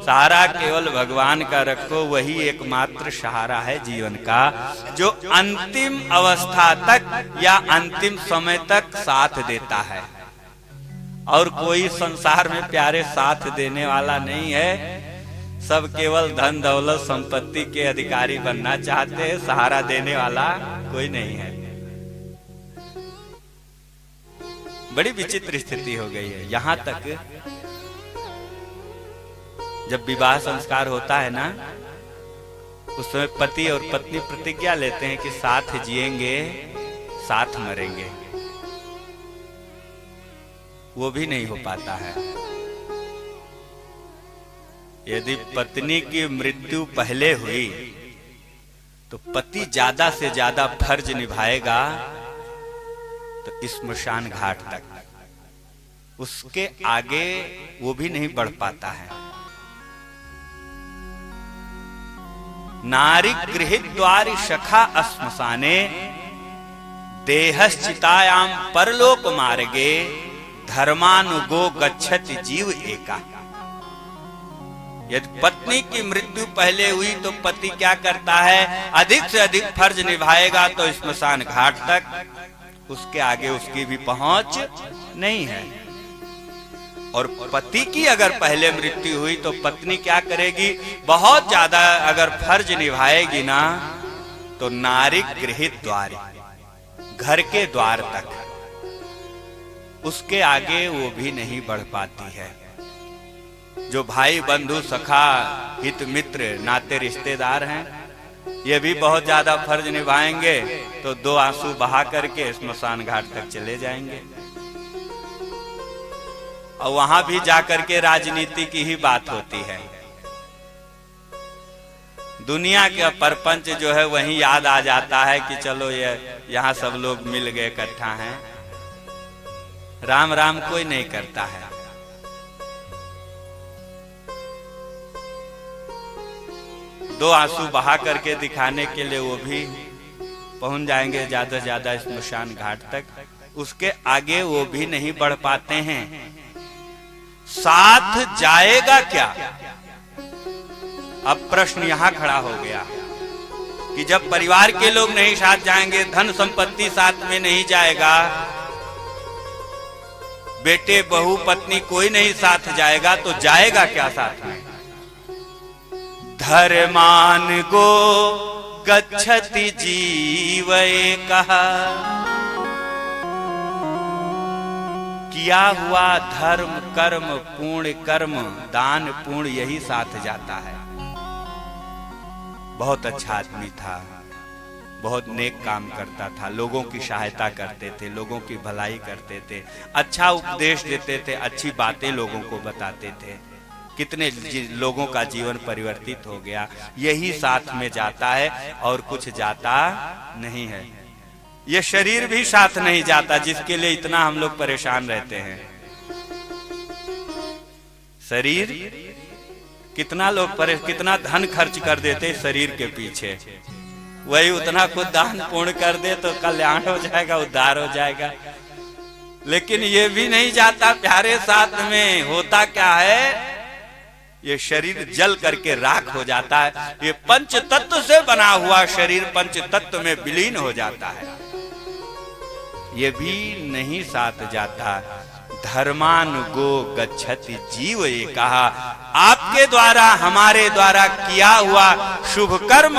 सहारा केवल भगवान का रखो, वही एकमात्र सहारा है जीवन का, जो अंतिम अवस्था तक या अंतिम समय तक साथ देता है। और कोई संसार में प्यारे साथ देने वाला नहीं है। सब केवल धन दौलत संपत्ति के अधिकारी बनना चाहते हैं, सहारा देने वाला कोई नहीं है। बड़ी विचित्र स्थिति हो गई है। यहां तक जब विवाह संस्कार होता है ना, उस समय पति और पत्नी प्रतिज्ञा लेते हैं कि साथ जिएंगे, साथ मरेंगे। वो भी नहीं हो पाता है। यदि पत्नी की मृत्यु पहले हुई तो पति ज्यादा से ज्यादा फर्ज निभाएगा तो स्मशान घाट तक, उसके आगे वो भी नहीं बढ़ पाता है। नारी गृहित द्वारि सखा अस्मशाने, देहश्चितायाम परलोक मार्गे, धर्मानुगो गच्छति जीव एका। यदि पत्नी की मृत्यु पहले हुई तो पति क्या करता है? अधिक से अधिक फर्ज निभाएगा तो स्मशान घाट तक, उसके आगे उसकी भी पहुंच नहीं है। और पति की अगर पहले मृत्यु हुई तो पत्नी क्या करेगी? बहुत ज्यादा अगर फर्ज निभाएगी ना तो नारी गृहित द्वार, घर के द्वार तक, उसके आगे वो भी नहीं बढ़ पाती है। जो भाई बंधु सखा हित मित्र नाते रिश्तेदार हैं, ये भी बहुत ज्यादा फर्ज निभाएंगे तो 2 आंसू बहा करके स्मशान घाट तक चले जाएंगे। और वहां भी जाकर के राजनीति की ही बात होती है। दुनिया का परपंच जो है वहीं याद आ जाता है कि चलो ये यहाँ सब लोग मिल गए इकट्ठा हैं। राम राम कोई नहीं करता है। दो आंसू बहा करके दिखाने के लिए वो भी पहुंच जाएंगे ज्यादा से ज्यादा स्मशान घाट तक, उसके आगे वो भी नहीं बढ़ पाते हैं। साथ जाएगा क्या? अब प्रश्न यहां खड़ा हो गया कि जब परिवार के लोग नहीं साथ जाएंगे, धन संपत्ति साथ में नहीं जाएगा, बेटे बहू पत्नी कोई नहीं साथ जाएगा, तो जाएगा क्या साथ में? धर्मान गो गच्छति जीवये कहा, किया हुआ धर्म कर्म पुण्य कर्म दान पुण्य यही साथ जाता है। बहुत अच्छा आदमी था, बहुत नेक काम करता था, लोगों की सहायता करते थे, लोगों की भलाई करते थे, अच्छा उपदेश देते थे, अच्छी बातें लोगों को बताते थे। कितने लोगों का जीवन परिवर्तित हो गया। यही साथ में जाता है और कुछ जाता नहीं है। ये शरीर भी साथ नहीं जाता जिसके लिए इतना हम लोग परेशान रहते हैं। शरीर कितना लोग कितना धन खर्च कर देते शरीर के पीछे, वही उतना खुद दान पुण्य कर दे तो कल्याण हो जाएगा, उद्धार हो जाएगा। लेकिन ये भी नहीं जाता प्यारे साथ में। होता क्या है, ये शरीर जल करके राख हो जाता है। ये पंच तत्व से बना हुआ शरीर पंच तत्व में विलीन हो जाता है, ये भी नहीं साथ जाता। धर्मान गो गच्छति जीव, ये कहा आपके द्वारा हमारे द्वारा किया हुआ शुभ कर्म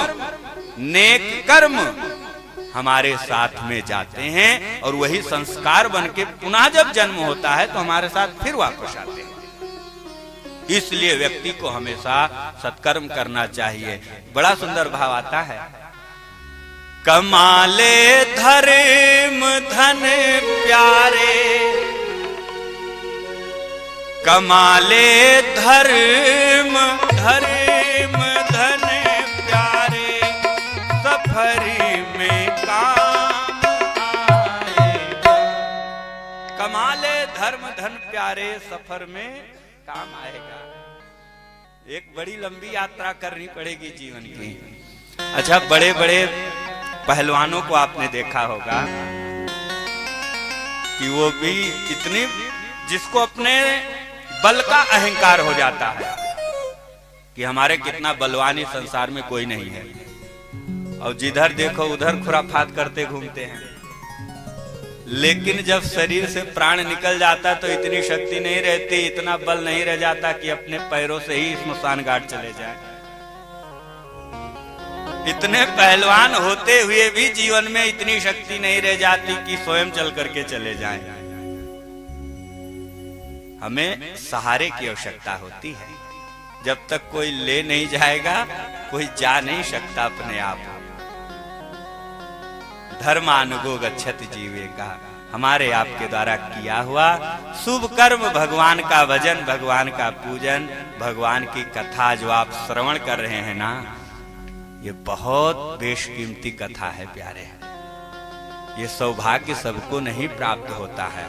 नेक कर्म हमारे साथ में जाते हैं और वही संस्कार बन के पुनः जब जन्म होता है तो हमारे साथ फिर वापस आते हैं। इसलिए व्यक्ति को हमेशा सत्कर्म करना चाहिए। बड़ा सुंदर भाव आता है, कमाले धर्म धन प्यारे, कमाले धर्म धर्म धन प्यारे, सफरी में काम आएगा। कमाले धर्म धन प्यारे, सफर में काम आएगा। एक बड़ी लंबी यात्रा करनी पड़ेगी जीवन की। अच्छा, बड़े बड़े पहलवानों को आपने देखा होगा कि वो भी इतनी, जिसको अपने बल का अहंकार हो जाता है कि हमारे कितना बलवानी संसार में कोई नहीं है, और जिधर देखो उधर खुराफात करते घूमते हैं। लेकिन जब शरीर से प्राण निकल जाता तो इतनी शक्ति नहीं रहती, इतना बल नहीं रह जाता कि अपने पैरों से ही स्मशान घाट चले जाए। इतने पहलवान होते हुए भी जीवन में इतनी शक्ति नहीं रह जाती कि स्वयं चल करके चले जाएं। हमें सहारे की आवश्यकता होती है। जब तक कोई ले नहीं जाएगा कोई जा नहीं सकता अपने आप। धर्मानुगो गच्छति जीवे का, हमारे आपके द्वारा किया हुआ शुभ कर्म, भगवान का भजन, भगवान का पूजन, भगवान की कथा जो आप श्रवण कर रहे हैं ना, ये बहुत बेशकीमती कथा है प्यारे। ये सौभाग्य सबको नहीं प्राप्त होता है।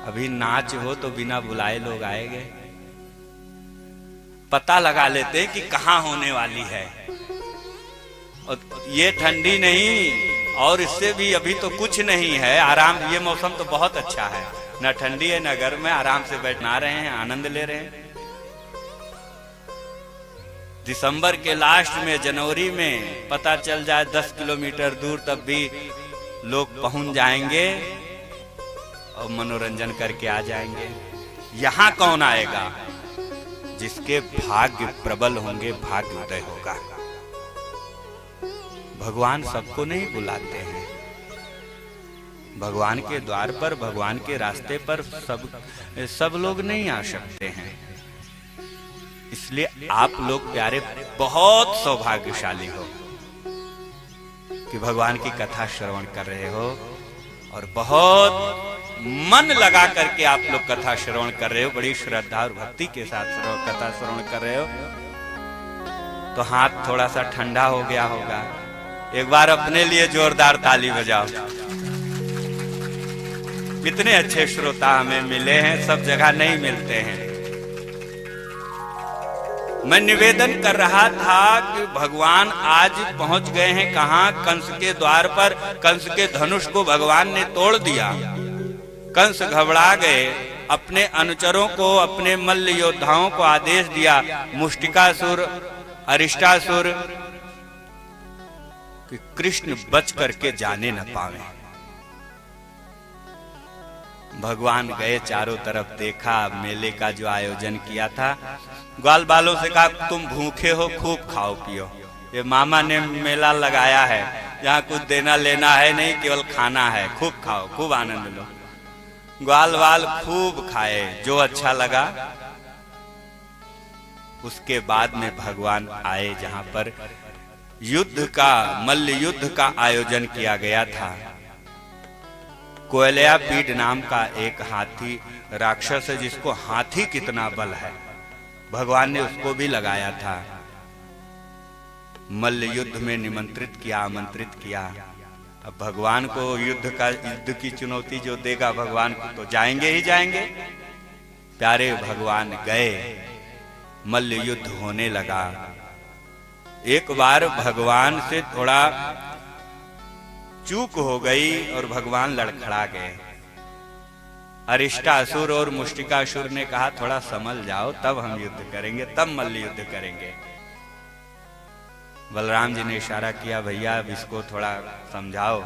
अभी नाच हो तो बिना बुलाए लोग आएंगे, पता लगा लेते कि कहाँ होने वाली है। और ये ठंडी नहीं, और इससे भी अभी तो कुछ नहीं है, आराम। ये मौसम तो बहुत अच्छा है, न ठंडी है न गर्म है, आराम से बैठना रहे हैं, आनंद ले रहे हैं। दिसंबर के लास्ट में, जनवरी में पता चल जाए 10 किलोमीटर दूर, तब भी लोग पहुंच जाएंगे और मनोरंजन करके आ जाएंगे। यहां कौन आएगा? जिसके भाग्य प्रबल होंगे, भाग्य उदय होगा। भगवान सबको नहीं बुलाते हैं। भगवान के द्वार पर, भगवान के रास्ते पर सब लोग नहीं आ सकते हैं। इसलिए आप लोग प्यारे बहुत सौभाग्यशाली हो कि भगवान की कथा श्रवण कर रहे हो और बहुत मन लगा करके आप लोग कथा श्रवण कर रहे हो, बड़ी श्रद्धा और भक्ति के साथ कथा श्रवण कर रहे हो। तो हाथ थोड़ा सा ठंडा हो गया होगा, एक बार अपने लिए जोरदार ताली बजाओ। कितने अच्छे श्रोता हमें मिले हैं, सब जगह नहीं मिलते हैं। मैं निवेदन कर रहा था कि भगवान आज पहुंच गए हैं कहां? कंस के द्वार पर। कंस के धनुष को भगवान ने तोड़ दिया। कंस घबरा गए, अपने अनुचरों को, अपने मल्ल योद्धाओं को आदेश दिया, मुष्टिकासुर, अरिष्टासुर, कि कृष्ण बच करके जाने न पावे। भगवान गए, चारों तरफ देखा, मेले का जो आयोजन किया था, ग्वाल बालों से कहा तुम भूखे हो, खूब खाओ पियो। ये मामा ने मेला लगाया है, यहाँ कुछ देना लेना है नहीं, केवल खाना है, खूब खाओ, खूब आनंद लो। ग्वाल बाल खूब खाए, जो अच्छा लगा। उसके बाद में भगवान आए जहां पर युद्ध का, मल्ल युद्ध का आयोजन किया गया था। कोयलयापीड नाम का एक हाथी राक्षस है, जिसको हाथी कितना बल है, भगवान ने उसको भी लगाया था। मल्ल युद्ध में निमंत्रित किया, आमंत्रित किया। अब भगवान को युद्ध की चुनौती जो देगा भगवान को, तो जाएंगे ही जाएंगे। प्यारे भगवान गए, मल्ल युद्ध होने लगा। एक बार भगवान से थोड़ा चूक हो गई और भगवान लड़खड़ा गए। अरिष्टासुर और मुष्टिकासुर ने कहा थोड़ा संभल जाओ, तब हम युद्ध करेंगे, तब मल्ल युद्ध करेंगे। बलराम जी ने इशारा किया, भैया अब इसको थोड़ा समझाओ।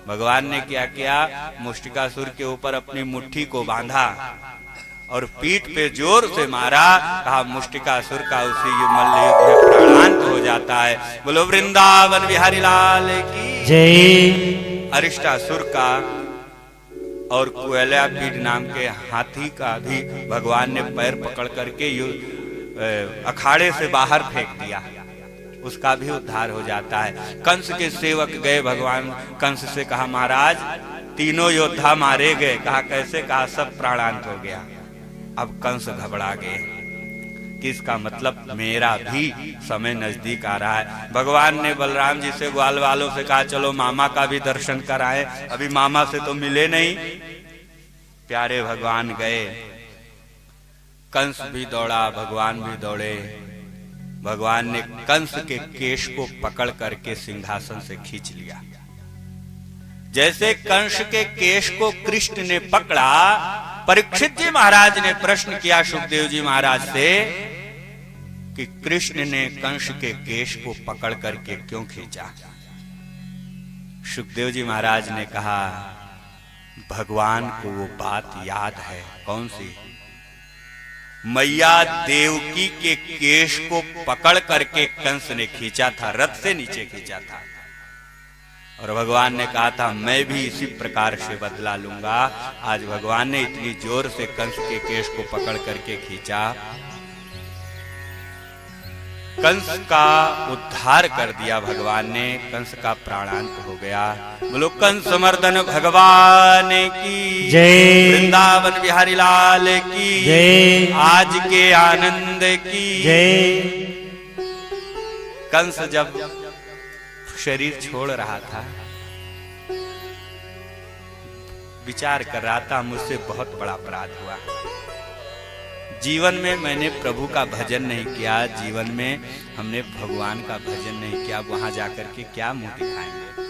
भगवान ने क्या किया, मुष्टिकासुर के ऊपर अपनी मुट्ठी को बांधा और पीठ पे जोर से मारा। कहा मुष्टिकासुर का उसी मल्ल युद्ध में प्राणांत हो जाता है। बोलो वृंदावन बिहारी लाल की
जय।
अरिष्टासुर का और कोयलयापीड नाम के हाथी का भी भगवान ने पैर पकड़ करके अखाड़े से बाहर फेंक दिया, उसका भी उद्धार हो जाता है। कंस के सेवक गए, भगवान कंस से कहा महाराज तीनों योद्धा मारे गए। कहा कैसे? कहा सब प्राणांत हो गया। अब कंस घबरा गए कि इसका मतलब मेरा भी समय नजदीक आ रहा है। भगवान ने बलराम जी से, ग्वाल वालों से कहा चलो मामा का भी दर्शन कराएं, अभी मामा से तो मिले नहीं। प्यारे भगवान गए, कंस भी दौड़ा, भगवान भी दौड़े। भगवान ने कंस के केश को पकड़ करके सिंहासन से खींच लिया। जैसे कंस के केश को कृष्ण ने पकड़ा, परीक्षित जी महाराज ने प्रश्न किया सुखदेव जी महाराज से कि कृष्ण ने कंस के केश को पकड़ करके क्यों खींचा? सुखदेव जी महाराज ने कहा भगवान को वो बात याद है। कौन सी? मैया देवकी के केश को पकड़ करके कंस ने खींचा था, रथ से नीचे खींचा था। और भगवान ने कहा था मैं भी इसी प्रकार से बदला लूंगा। आज भगवान ने इतनी जोर से कंस के केश को पकड़ करके खींचा, कंस का उद्धार कर दिया भगवान ने, कंस का प्राणांत हो गया। बोलो कंस मर्दन भगवान की
जय,
वृंदावन बिहारी लाल की
जय,
आज के आनंद की
जय।
कंस जब शरीर छोड़ रहा था, विचार कर रहा था मुझसे बहुत बड़ा अपराध हुआ। जीवन में मैंने प्रभु का भजन नहीं किया, जीवन में हमने भगवान का भजन नहीं किया, वहां जाकर के क्या मुंह दिखाएंगे?